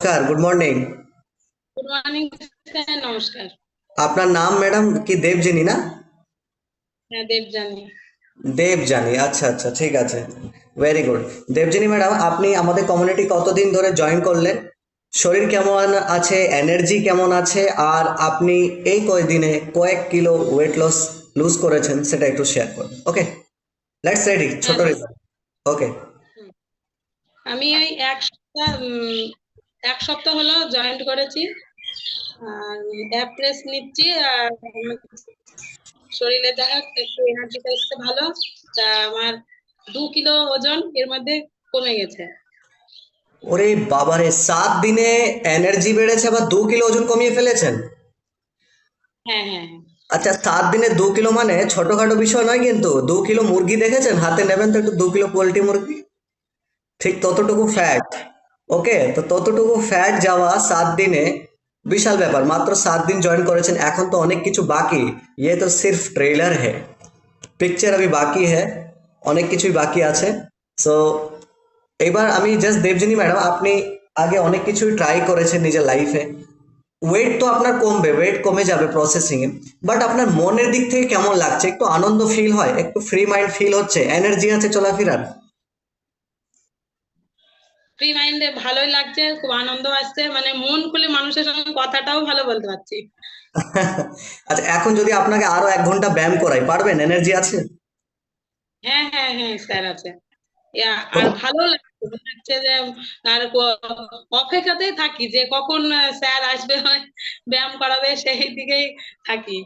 Sir good morning. Good morning sir, নমস্কার। আপনার নাম ম্যাডাম কি দেবজিনী না? হ্যাঁ, দেবযানী। দেবজানী, আচ্ছা আচ্ছা, ঠিক আছে। Very good. দেবজিনী ম্যাডাম, আপনি আমাদের কমিউনিটি কতদিন ধরে জয়েন করলেন? শরীর কেমন আছে, এনার্জি কেমন আছে, আর আপনি এই কয়দিনে কয়েক কিলো ওয়েট লস লুজ করেছেন সেটা একটু শেয়ার করুন। ওকে, লেটস রেডি, ছোট হ্যাঁ স্যার। রেজাল্ট। ওকে। হুম। আমি ওই এক সপ্তাহ হলো জয়েন্ট করেছি। আর অ্যাপ রেস্ট নিচ্ছি। আর শরীরে দেখা একটু এনার্জিটা এসছে ভালো। তা আমার 2 কিলো ওজন এর মধ্যে কমে গেছে। ওরে বাবারে, 7 দিনে এনার্জি বেড়েছে আবার 2 কিলো ওজন কমিয়ে ফেলেছেন? হ্যাঁ, হ্যাঁ, হ্যাঁ। আচ্ছা, 7 দিনে 2 কিলো মানে ছোটখাটো বিষয় নয়, কিন্তু 2 কিলো মুরগি দেখেছেন হাতে নেবেন তো একটু, 2 কিলো পোল্ট্রি মুরগি, ঠিক ততটুকু ফ্যাট। ওকে, তো ততটুকু ফ্যাট যাওয়া 7 দিনে বিশাল ব্যাপার। মাত্র 7 দিন জয়েন করেছেন, এখন তো অনেক কিছু বাকি। ये तो सिर्फ ट्रेलर है, পিকচার अभी বাকি है, অনেক কিছুই বাকি আছে। সো এবার আমি জাস্ট, দেবজিনী ম্যাডাম, আপনি আগে অনেক কিছুই ট্রাই করেছেন নিজের লাইফে। ওয়েট তো আপনার কমবে, ওয়েট কমে যাবে প্রসেসিং এ। বাট আপনার মনের দিক থেকে কেমন লাগছে? একটু আনন্দ ফিল হয়, একটু ফ্রি মাইন্ড ফিল হচ্ছে, এনার্জি আছে চলাফেরার? ফ্রি মাইন্ডে ভালোই লাগছে, খুব আনন্দ আসছে, মানে মন খুলে মানুষের সঙ্গে কথাটাও ভালো বলতে পারছি। আচ্ছা, এখন যদি আপনাকে আরো 1 ঘন্টা ব্যায়াম করাই, পারবেন? এনার্জি আছে? হ্যাঁ, হ্যাঁ, হ্যাঁ স্যার, আছে। আর ভালো লাগছে, মনে হচ্ছে যে আর অপেক্ষাতেই থাকি যে কখন স্যার আসবে, ব্যায়াম করাবে, সেই দিকেই থাকি।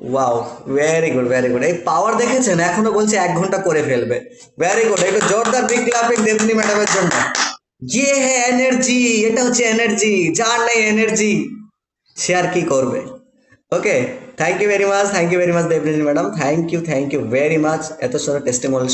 Wow, very good very good. এই পাওয়ার দেখেছেন, এখনো বলছে 1 ঘন্টা করে ফেলবে। ভেরি গুড, একটু জোরদার বিগ ক্লাপিং দেবনী ম্যাডামের জন্য। ইয়ে হে এনার্জি, এটা হচ্ছে এনার্জি। যার নেই এনার্জি সে আর কি করবে। Okay, thank you very much, thank you very much Debni madam, thank you very much এত সুন্দর টেস্টিমোনিয়াল